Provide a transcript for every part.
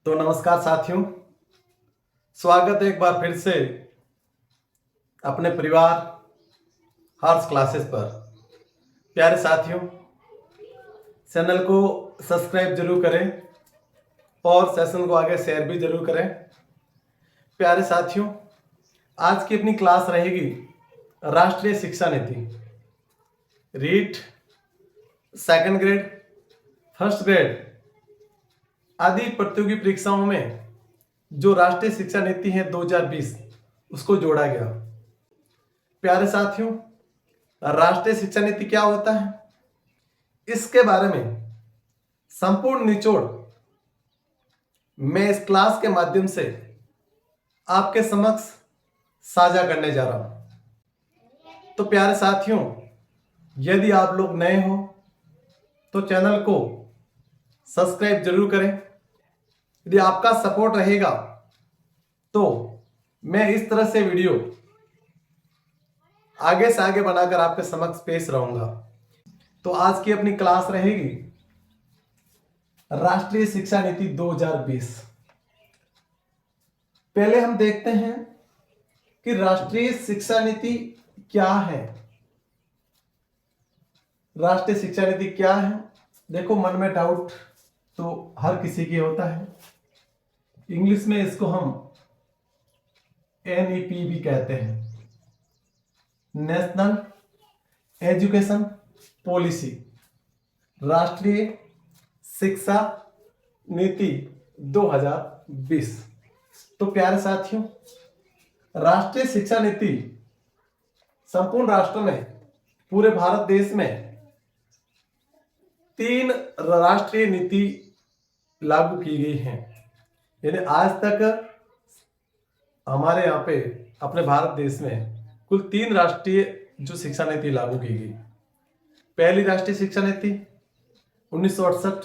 तो नमस्कार साथियों, स्वागत है एक बार फिर से अपने परिवार हर्ष क्लासेस पर। प्यारे साथियों, चैनल को सब्सक्राइब जरूर करें और सेशन को आगे शेयर भी जरूर करें। प्यारे साथियों, आज की अपनी क्लास रहेगी राष्ट्रीय शिक्षा नीति, REET, second grade, first grade आदि प्रतियोगी परीक्षाओं में जो राष्ट्रीय शिक्षा नीति है 2020 उसको जोड़ा गया। प्यारे साथियों, राष्ट्रीय शिक्षा नीति क्या होता है, इसके बारे में संपूर्ण निचोड़ मैं इस क्लास के माध्यम से आपके समक्ष साझा करने जा रहा हूं। तो प्यारे साथियों, यदि आप लोग नए हो तो चैनल को सब्सक्राइब जरूर करें। यदि आपका सपोर्ट रहेगा तो मैं इस तरह से वीडियो आगे से आगे बनाकर आपके समक्ष पेश रहूंगा। तो आज की अपनी क्लास रहेगी राष्ट्रीय शिक्षा नीति 2020। पहले हम देखते हैं कि राष्ट्रीय शिक्षा नीति क्या है। राष्ट्रीय शिक्षा नीति क्या है? देखो, मन में डाउट तो हर किसी की होता है। इंग्लिश में इसको हम एनईपी भी कहते हैं, नेशनल एजुकेशन पॉलिसी, राष्ट्रीय शिक्षा नीति 2020। तो प्यारे साथियों, राष्ट्रीय शिक्षा नीति संपूर्ण राष्ट्र में, पूरे भारत देश में 3 राष्ट्रीय नीति लागू की गई हैं। यानी आज तक हमारे यहाँ पे अपने भारत देश में कुल 3 राष्ट्रीय जो शिक्षा नीति लागू की गई। पहली राष्ट्रीय शिक्षा नीति 1968,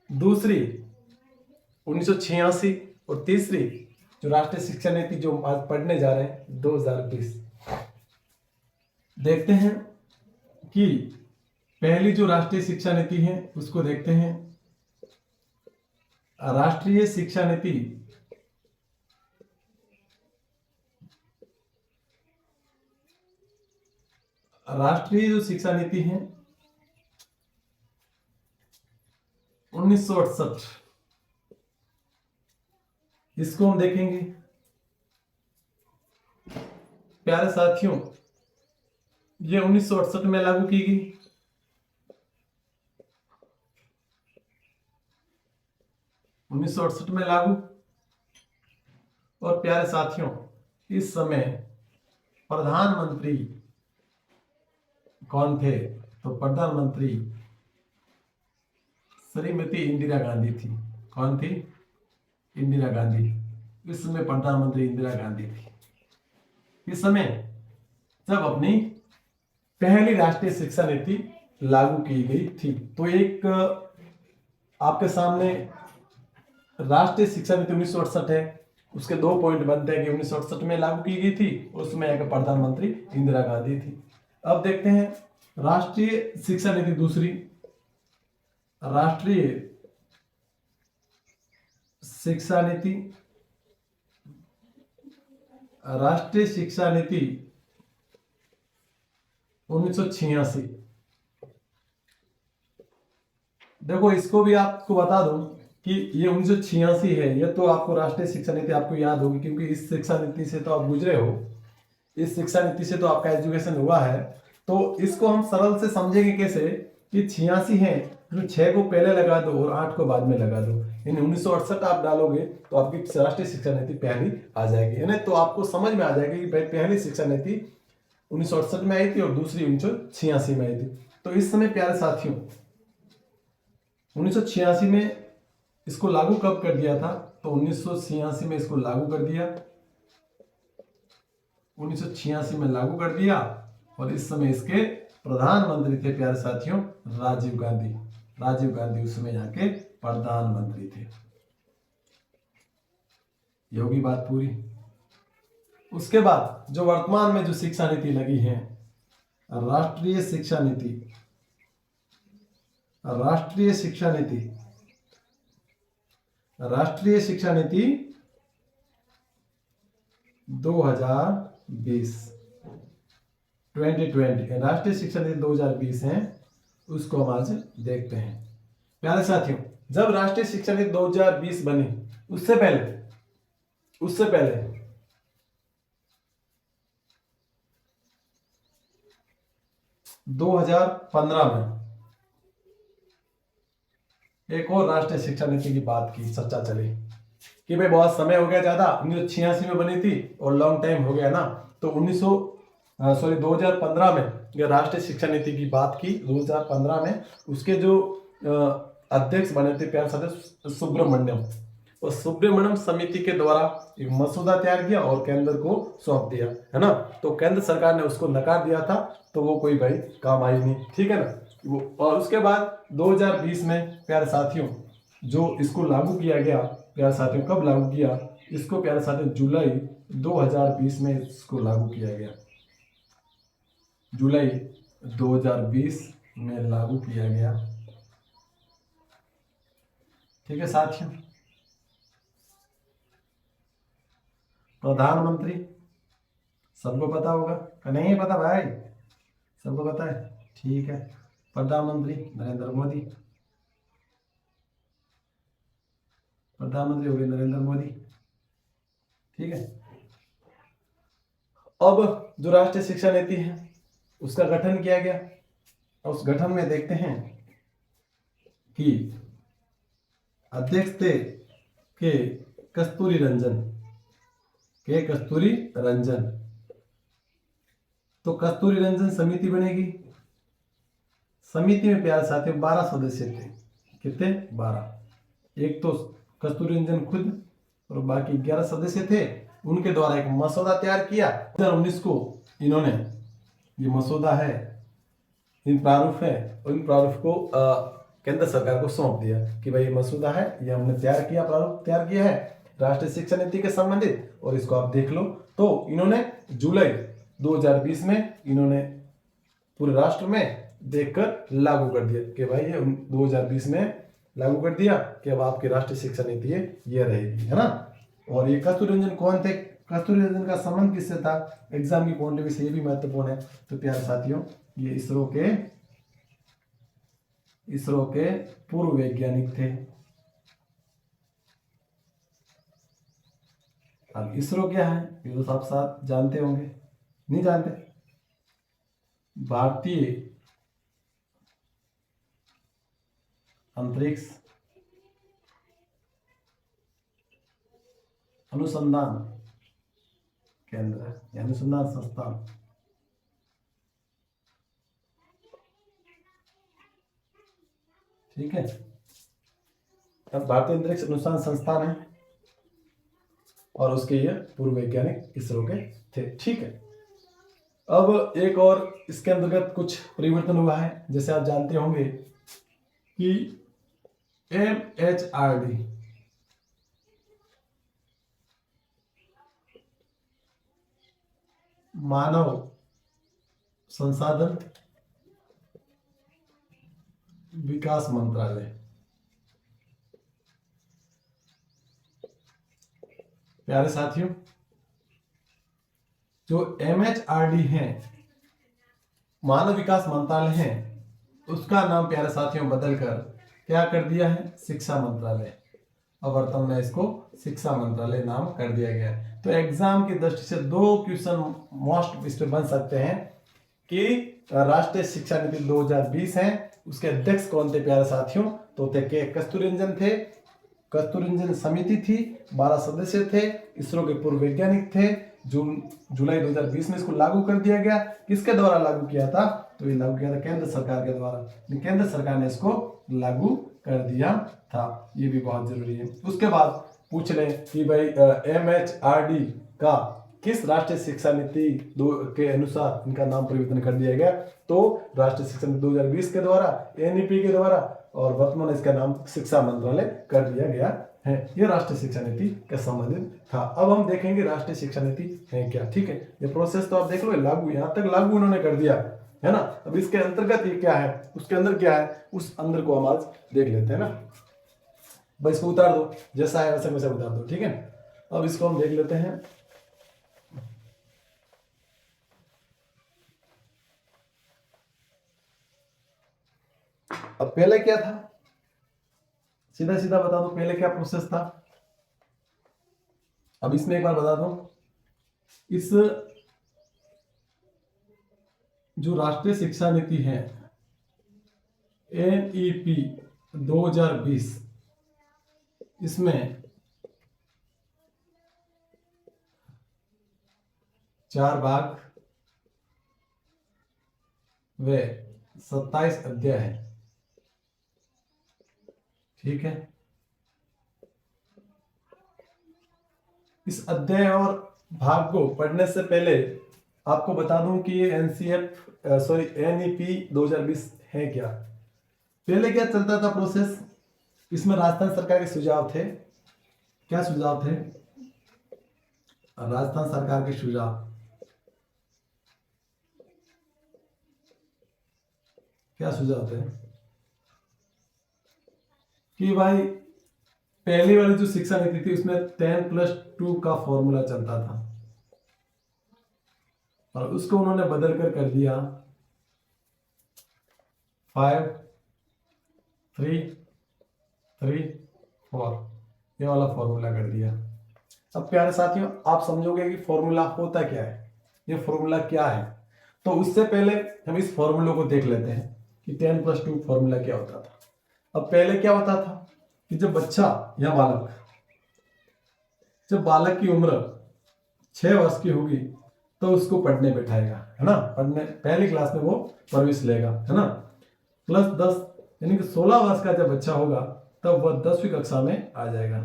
दूसरी 1986 और तीसरी जो राष्ट्रीय शिक्षा नीति जो आज पढ़ने जा रहे हैं 2020। देखते हैं कि पहली जो राष्ट्रीय शिक्षा नीति है उसको देखते हैं। राष्ट्रीय शिक्षा नीति राष्ट्रीय जो शिक्षा नीति है 1968, इसको हम देखेंगे। प्यारे साथियों, ये 1968 में लागू की गई। में लागू। और प्यारे साथियों, इस समय प्रधानमंत्री कौन थे? तो प्रधानमंत्री श्रीमती इंदिरा गांधी थी। कौन थी? इंदिरा गांधी। इस समय प्रधानमंत्री इंदिरा गांधी थी। इस समय जब अपनी पहली राष्ट्रीय शिक्षा नीति लागू की गई थी। तो एक आपके सामने राष्ट्रीय शिक्षा नीति 1968 है, उसके 2 पॉइंट बनते हैं कि 1968 में लागू की गई थी, उसमें एक प्रधानमंत्री इंदिरा गांधी थी। अब देखते हैं राष्ट्रीय शिक्षा नीति दूसरी। राष्ट्रीय शिक्षा नीति, राष्ट्रीय शिक्षा नीति 1986। देखो, इसको भी आपको बता दूं कि ये 1986 है। ये तो आपको राष्ट्रीय शिक्षा नीति आपको याद होगी, क्योंकि इस शिक्षा नीति से तो आप गुजरे हो, इस शिक्षा नीति से तो आपका एजुकेशन हुआ है। तो इसको हम सरल से समझेंगे कैसे कि 86 है, तो 6 को पहले लगा दो और 8 को बाद में लगा दो, यानी 1968 आप डालोगे तो आपकी राष्ट्रीय शिक्षा नीति पहली आ जाएगी। यानी तो आपको समझ में आ जाएगी कि भाई पहली शिक्षा नीति 1968 में आई थी और दूसरी 1986 में आई थी। तो इस समय प्यारे साथियों 1986 में इसको लागू कब कर दिया था? तो 1986 में इसको लागू कर दिया। 1986 में लागू कर दिया और इस समय इसके प्रधानमंत्री थे प्यारे साथियों राजीव गांधी। राजीव गांधी उस समय यहाँ के प्रधानमंत्री थे। ये होगी बात पूरी। उसके बाद जो वर्तमान में जो शिक्षा नीति लगी है, राष्ट्रीय शिक्षा नीति, राष्ट्रीय शिक्षा नीति राष्ट्रीय शिक्षा नीति 2020 2020 राष्ट्रीय शिक्षा नीति 2020 है, उसको हम आज देखते हैं। प्यारे साथियों, जब राष्ट्रीय शिक्षा नीति 2020 बनी, उससे पहले 2015 में एक और राष्ट्रीय शिक्षा नीति की बात की चर्चा चली कि भाई बहुत समय हो गया, ज्यादा 1986 में बनी थी और लॉन्ग टाइम हो गया ना, तो 2015 में ये राष्ट्रीय शिक्षा नीति की बात की। 2015 में उसके जो अध्यक्ष बने थे प्यारे साथियों सुब्रमण्यम, और सुब्रमण्यम समिति के द्वारा एक मसौदा तैयार किया और केंद्र को सौंप दिया, है ना। तो केंद्र सरकार ने उसको नकार दिया था, तो वो कोई भाई काम आई नहीं, ठीक है ना वो। और उसके बाद 2020 में प्यारे साथियों जो इसको लागू किया गया, प्यारे साथियों कब लागू किया इसको, प्यारे साथियों जुलाई 2020 में इसको लागू किया गया। जुलाई 2020 में लागू किया गया, ठीक है साथियों। प्रधानमंत्री सबको पता होगा कि नहीं पता भाई? सबको पता है, ठीक है। प्रधानमंत्री नरेंद्र मोदी, प्रधानमंत्री हो गए नरेंद्र मोदी, ठीक है। अब जो राष्ट्रीय शिक्षा नीति है उसका गठन किया गया, और उस गठन में देखते हैं कि अध्यक्ष थे के कस्तूरी रंजन, तो कस्तूरी रंजन समिति बनेगी। समिति में प्यारे साथियों 12 सदस्य थे। कितने? 12। एक तो कस्तूरी रंजन खुद और बाकी 11 सदस्य थे। उनके द्वारा एक मसौदा तैयार किया 2019 को। इन्होंने ये मसौदा है, इन प्रारूप है, और इन प्रारूप को केंद्र सरकार को सौंप दिया कि भाई ये मसौदा है, ये हमने तैयार किया, प्रारूप तैयार किया है राष्ट्रीय शिक्षा नीति के संबंधित, और इसको आप देख लो। तो इन्होंने जुलाई 2020 में इन्होंने पूरे राष्ट्र में देखकर लागू कर दिया कि भाई ये 2020 में लागू कर दिया कि अब आपकी राष्ट्रीय शिक्षा नीति ये रहेगी, है ना। और ये कस्तूरी रंजन कौन थे? कस्तूरी रंजन का संबंध किससे था? एग्जाम की पॉइंट ऑफ व्यू से ये भी महत्वपूर्ण है। तो प्यारे साथियों ये इसरो के पूर्व वैज्ञानिक थे। अब इसरो क्या है ये तो सब साथ जानते होंगे, नहीं जानते? भारतीय अंतरिक्ष अनुसंधान केंद्र या अनुसंधान संस्थान, ठीक है। अब भारतीय अंतरिक्ष अनुसंधान संस्थान है और उसके ये पूर्व वैज्ञानिक इसरो के थे, ठीक है। अब एक और इसके अंतर्गत कुछ परिवर्तन हुआ है, जैसे आप जानते होंगे कि MHRD मानव संसाधन विकास मंत्रालय, प्यारे साथियों जो MHRD है मानव विकास मंत्रालय है, उसका नाम प्यारे साथियों बदलकर क्या कर दिया है? शिक्षा मंत्रालय। अब वर्तमान में इसको शिक्षा मंत्रालय नाम कर दिया गया है। तो एग्जाम की दृष्टि से 2 क्वेश्चन मोस्ट इस पे बन सकते हैं कि राष्ट्रीय शिक्षा नीति 2020 है, उसके अध्यक्ष कौन थे प्यारे साथियों? तो थे के कस्तूरी रंजन थे। कस्तूरी रंजन समिति थी, 12 सदस्य थे, इसरो के पूर्व वैज्ञानिक थे। जुलाई 2020 में इसको लागू कर दिया गया। किसके द्वारा लागू किया था? तो ये लागू किया था केंद्र सरकार के द्वारा। केंद्र सरकार ने इसको लागू कर दिया था, ये भी बहुत जरूरी है। उसके बाद पूछ लें कि भाई MHRD का किस राष्ट्रीय शिक्षा नीति के अनुसार इनका नाम परिवर्तन कर दिया गया? तो राष्ट्रीय शिक्षा नीति 2020 के द्वारा, NEP के द्वारा, और वर्तमान इसका नाम शिक्षा मंत्रालय कर दिया गया है। ये राष्ट्रीय शिक्षा नीति के संबंधित था। अब हम देखेंगे राष्ट्रीय शिक्षा नीति है क्या, ठीक है। ये प्रोसेस तो आप देख लो, लागू, यहाँ तक लागू उन्होंने कर दिया है ना। अब इसके अंतर्गत ये क्या है, उसके अंदर क्या है, उस अंदर को हम आज देख लेते हैं ना। बस इसको उतार दो, जैसा है वैसे वैसे उतार दो, ठीक है। अब इसको हम देख लेते हैं। अब पहले क्या था, सीधा सीधा बता दो, पहले क्या प्रोसेस था। अब इसमें एक बार बता दो, इस जो राष्ट्रीय शिक्षा नीति है NEP 2020, इसमें 4 भाग व 27 अध्याय है, ठीक है। इस अध्याय और भाग को पढ़ने से पहले आपको बता दूं कि ये NEP 2020 है क्या। पहले क्या चलता था प्रोसेस, इसमें राजस्थान सरकार के सुझाव थे। क्या सुझाव थे, राजस्थान सरकार के सुझाव, क्या सुझाव थे कि भाई पहली वाली जो शिक्षा नीति थी उसमें 10+2 का फॉर्मूला चलता था, और उसको उन्होंने बदल कर दिया 5 3 3 4, ये वाला फॉर्मूला कर दिया। अब प्यारे साथियों, आप समझोगे कि फॉर्मूला होता क्या है, ये फॉर्मूला क्या है। तो उससे पहले हम इस फॉर्मूले को देख लेते हैं कि 10+2 फॉर्मूला क्या होता था। अब पहले क्या होता था कि जब बच्चा या बालक, जब बालक की उम्र 6 वर्ष की होगी तो उसको पढ़ने बैठाएगा, है ना, पढ़ने पहली क्लास में वो प्रवेश लेगा, है ना। +10 यानी कि 16 वर्ष का जब बच्चा होगा तब वह 10वीं कक्षा में आ जाएगा।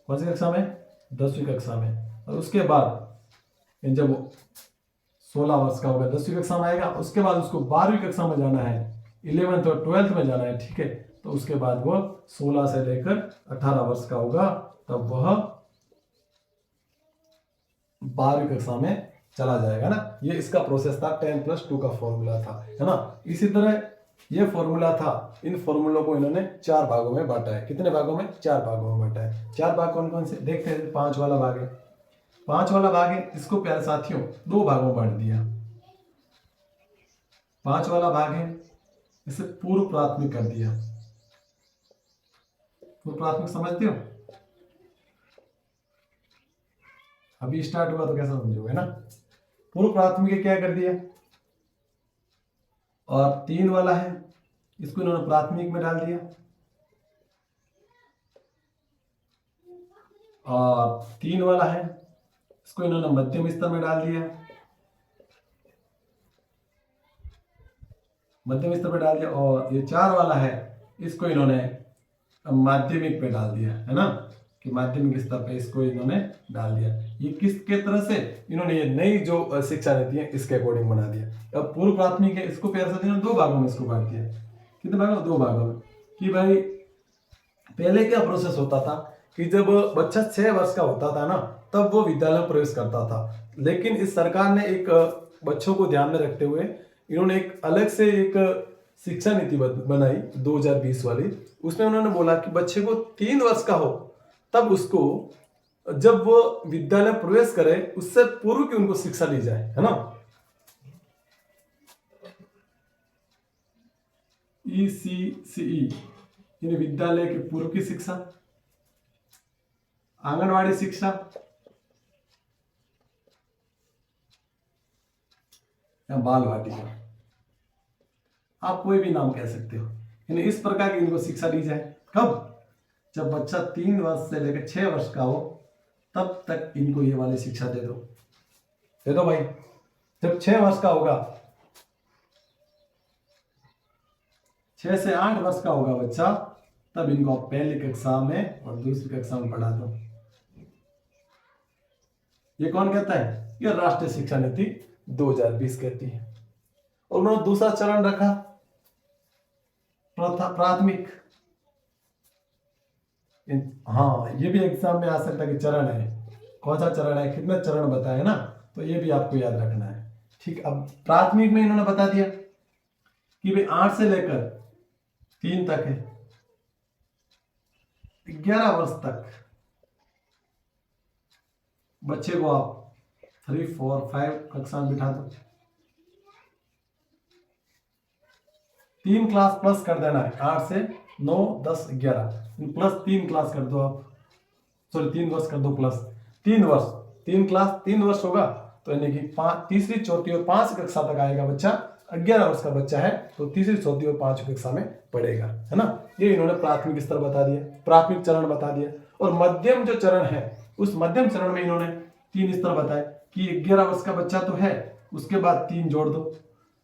कौन सी कक्षा में, 10वीं कक्षा में। और उसके बाद जब वो 16 वर्ष का होगा 10वीं कक्षा में आएगा, उसके बाद उसको 12वीं कक्षा में जाना है, 11th और 12th में जाना है, ठीक है। तो उसके बाद वह 16 से लेकर 18 वर्ष का होगा, तब वह 12वीं कक्षा में चला जाएगा ना। ये इसका प्रोसेस था, 10+2 का फॉर्मूला था, है ना। इसी तरह ये फॉर्मूला था, इन फॉर्मूलों को इन्होंने 4 भागों में बांटा है। कितने भागों में, 4 भागों में बांटा है। 4 भाग कौन कौन से देखते हैं। 5 वाला भाग है, 5 वाला भाग है, इसको प्यारे साथियों 2 भागों में बांट दिया। 5 वाला भाग है, इसे पूर्व प्राथमिक कर दिया। पूर्व प्राथमिक समझते हो, अभी स्टार्ट हुआ तो कैसा समझोगे ना। पूर्व प्राथमिक क्या कर दिया, और 3 वाला है, इसको इन्होंने प्राथमिक में डाल दिया, और 3 वाला है इसको इन्होंने मध्यम स्तर में डाल दिया, मध्यम स्तर पे डाल दिया। और ये 4 वाला है, इसको इन्होंने माध्यमिक पे डाल दिया, है ना, कि माध्यमिक स्तर पे इसको इन्होंने डाल दिया। ये किसके तरह से, इन्होंने ये नई जो शिक्षा नीति है इसके अकॉर्डिंग बना दिया। अब पूर्व प्राथमिक है, इसको प्यारे साथियों 2 भागों में इसको बांट दिया। कितने भागों में, 2 भागों में। कि भाई पहले क्या प्रोसेस होता था कि जब बच्चा 6 वर्ष का होता था ना, तब वो विद्यालय में प्रवेश करता था। लेकिन इस सरकार ने एक बच्चों को ध्यान में रखते हुए इन्होंने एक अलग से एक शिक्षा नीति बनाई 2020 वाली। उसमें उन्होंने बोला कि बच्चे को 3 वर्ष का हो तब उसको, जब वो विद्यालय प्रवेश करे उससे पूर्व की उनको शिक्षा दी जाए, है ना। ECCE यानी विद्यालय के पूर्व की शिक्षा, आंगनवाड़ी शिक्षा या बाल वाटिका, आप कोई भी नाम कह सकते हो। यानी इस प्रकार की इनको शिक्षा दी जाए। कब, जब बच्चा 3 वर्ष से लेकर 6 वर्ष का हो तब तक इनको ये वाली शिक्षा दे दो, दे दो भाई। जब 6 वर्ष का होगा, 6 से 8 वर्ष का होगा बच्चा, तब इनको पहली कक्षा में और दूसरी कक्षा में पढ़ा दो। ये कौन कहता है, ये राष्ट्रीय शिक्षा नीति 2020 कहती है। और उन्होंने दूसरा चरण रखा प्राथमिक। हाँ, ये भी एग्जाम में आ सकता है कि चरण है, कौन सा चरण है, कितना चरण बताया ना, तो ये भी आपको याद रखना है, ठीक। अब प्राथमिक में इन्होंने बता दिया कि भाई 8 से लेकर 3 तक है, 11 वर्ष तक बच्चे को आप 3, 4, 5 कक्षा में बिठा दो। 3 क्लास प्लस कर देना है, 8 से 9, 10, 11 प्लस 3 क्लास कर दो आप, सॉरी 3 वर्ष कर दो प्लस 3 वर्ष, 3 क्लास 3 वर्ष होगा तो यानी कि तीसरी, चौथी और 5 कक्षा तक आएगा बच्चा। 11 वर्ष का बच्चा है तो तीसरी, चौथी और 5 कक्षा में पढ़ेगा, है ना। ये इन्होंने प्राथमिक स्तर बता दिया, प्राथमिक चरण बता दिया। और मध्यम जो चरण है, उस मध्यम चरण में इन्होंने 3 स्तर बताए कि 11 वर्ष का बच्चा तो है, उसके बाद 3 जोड़ दो,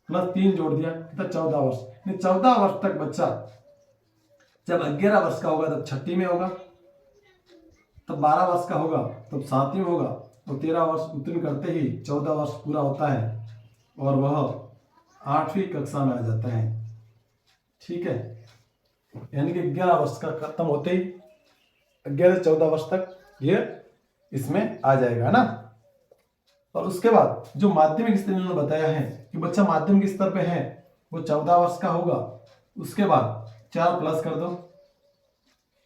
प्लस 3 जोड़ दिया तो 14 वर्ष। 14 वर्ष तक बच्चा जब 11 वर्ष का होगा तब छठी में होगा, तब 12 वर्ष का होगा तब 7वीं में होगा, और 13 वर्ष उत्तीर्ण करते ही 14 वर्ष पूरा होता है और वह 8वीं कक्षा में आ जाता है। ठीक है, यानी कि 11 वर्ष का खत्म होते ही 11 से 14 वर्ष तक ये इसमें आ जाएगा ना। और उसके बाद जो माध्यमिक स्तर इन्होंने बताया है कि बच्चा माध्यमिक स्तर पे है वो 14 वर्ष का होगा, उसके बाद 4 प्लस कर दो,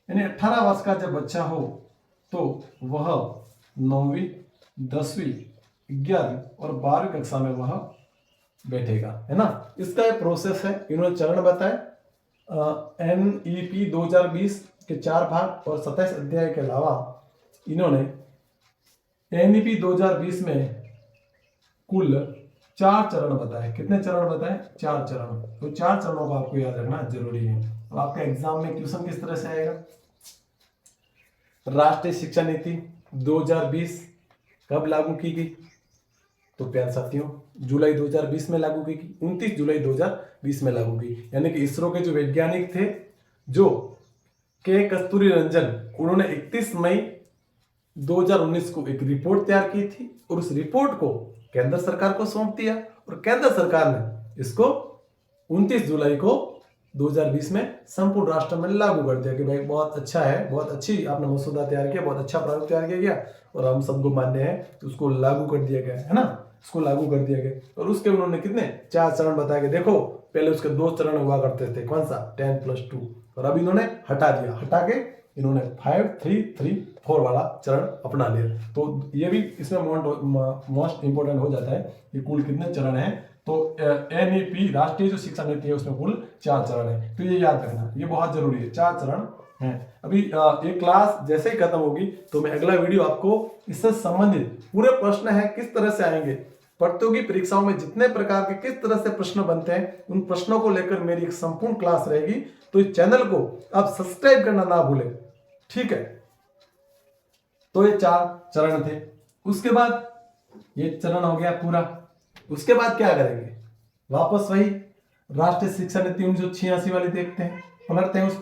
यानी 18 वर्ष का जब बच्चा हो तो वह 9वीं, 10वीं, 11वीं और 12वीं कक्षा में वह बैठेगा, है ना। इसका एक प्रोसेस है, इन्होंने चरण बताए। NEP 2020 के 4 भाग और 27 अध्याय के अलावा इन्होंने NEP 2020 में कुल 4 चरण बताए। कितने चरण बताए? 4 चरण। तो 4 चरणों को आपको याद रखना जरूरी है। अब आपका एग्जाम में क्वेश्चन किस तरह से आएगा? राष्ट्रीय शिक्षा नीति 2020 कब लागू की गई? तो प्यारे साथियों जुलाई 2020 में लागू की गई, 29 जुलाई 2020 में लागू की। यानी कि इसरो के जो वैज्ञानिक थे जो के कस्तूरी रंजन, उन्होंने 31 मई 2019 को एक रिपोर्ट तैयार की थी और उस रिपोर्ट को केंद्र सरकार को सौंप दिया और केंद्र सरकार ने इसको 29 जुलाई को 2020 में संपूर्ण राष्ट्र में लागू कर दिया कि भाई बहुत अच्छा है, बहुत अच्छी आपने मसौदा तैयार किया, बहुत अच्छा प्रारूप तैयार किया गया और हम सबको मान्य है, तो उसको लागू कर दिया गया, है ना। उसको लागू कर दिया गया और उसके उन्होंने कितने 4 चरण बताए गए। देखो पहले उसके 2 चरण हुआ करते थे, कौन सा? 10+2, और अब इन्होंने हटा दिया, हटा के इन्होंने 5, 3, 3, 4 वाला चरण अपना लिया। तो ये भी इसमें मोस्ट इंपोर्टेंट हो जाता है कि कुल कितने चरण हैं। तो NEP राष्ट्रीय जो शिक्षा नीति है उसमें कुल 4 चरण है, तो ये याद रखना, ये बहुत जरूरी है, 4 चरण हैं। अभी ये क्लास जैसे ही खत्म होगी तो मैं अगला वीडियो आपको इससे संबंधित पूरे प्रश्न है किस तरह से आएंगे, प्रतियोगी परीक्षाओं में जितने प्रकार के किस तरह से प्रश्न बनते हैं, उन प्रश्नों को लेकर मेरी एक संपूर्ण क्लास रहेगी। तो इस चैनल को आप सब्सक्राइब करना ना भूलें, ठीक है। तो ये 4 चरण थे। उसके बाद ये चरण हो गया पूरा। उसके बाद क्या करेंगे? वापस वही राष्ट्रीय शिक्षा नीति 1986 वाली देखते हैं, पलटते हैं उस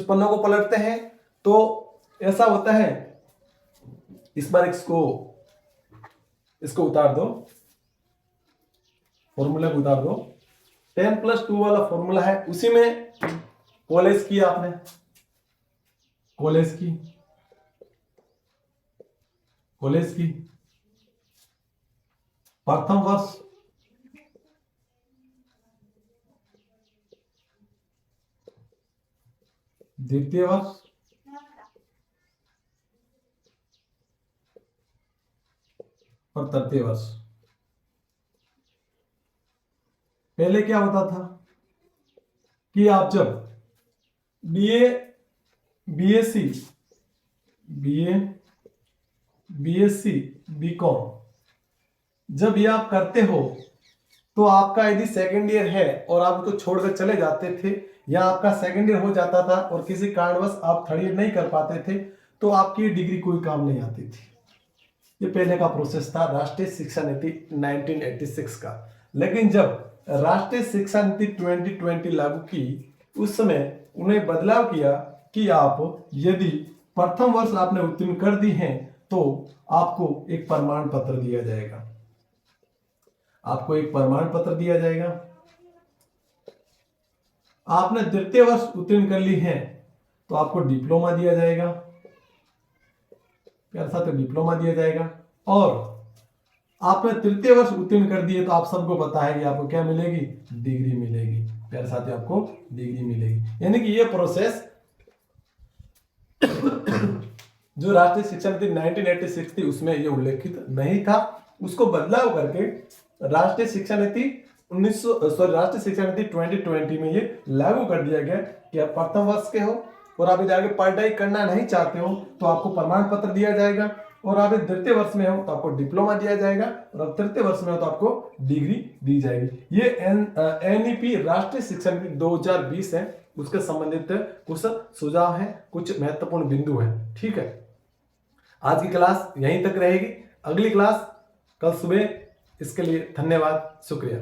पन्नों को पलटते हैं। तो ऐसा होता है, इस बार इसको उतार दो, फॉर्मूला को उतार दो। 10+2 वाला फॉर्मूला है, उसी में कॉलेज की आपने, कॉलेज की प्रथम वर्ष, द्वितीय वर्ष, और तृतीय वर्ष। पहले क्या होता था कि आप जब बीएससी बीकॉम जब ये आप करते हो तो आपका यदि सेकेंड ईयर है और आप उसको छोड़कर चले जाते थे या आपका सेकेंड ईयर हो जाता था और किसी कारणवश आप थर्ड ईयर नहीं कर पाते थे तो आपकी डिग्री कोई काम नहीं आती थी। ये पहले का प्रोसेस था राष्ट्रीय शिक्षा नीति 1986 का। लेकिन जब राष्ट्रीय शिक्षा नीति 2020 लागू की उस समय उन्हें बदलाव किया कि आप यदि प्रथम वर्ष आपने उत्तीर्ण कर दी हैं तो आपको एक प्रमाण पत्र दिया जाएगा, आपको एक प्रमाण पत्र दिया जाएगा। आपने द्वितीय वर्ष उत्तीर्ण कर ली है तो आपको डिप्लोमा दिया जाएगा, प्यारे साथियों डिप्लोमा दिया जाएगा। और आपने तृतीय वर्ष उत्तीर्ण कर दिए तो आप सबको पता है कि आपको क्या मिलेगी? डिग्री मिलेगी। प्यारे साथियों आपको डिग्री मिलेगी। यानी कि ये प्रोसेस जो राष्ट्रीय शिक्षा नीति 1986 थी उसमें ये उल्लेखित नहीं था, उसको बदलाव करके राष्ट्रीय शिक्षा नीति 2020 में ये लागू कर दिया गया कि आप प्रथम वर्ष के हो और आप आगे पढ़ाई करना नहीं चाहते हो तो आपको प्रमाण पत्र दिया जाएगा, और आप द्वितीय वर्ष में हो तो आपको डिप्लोमा दिया जाएगा, और आप तृतीय वर्ष में हो तो आपको डिग्री दी जाएगी। ये एनईपी राष्ट्रीय शिक्षा नीति 2020 है, उसके संबंधित कुछ सुझाव हैं, कुछ महत्वपूर्ण बिंदु हैं। ठीक है, आज की क्लास यहीं तक रहेगी, अगली क्लास कल सुबह। इसके लिए धन्यवाद, शुक्रिया।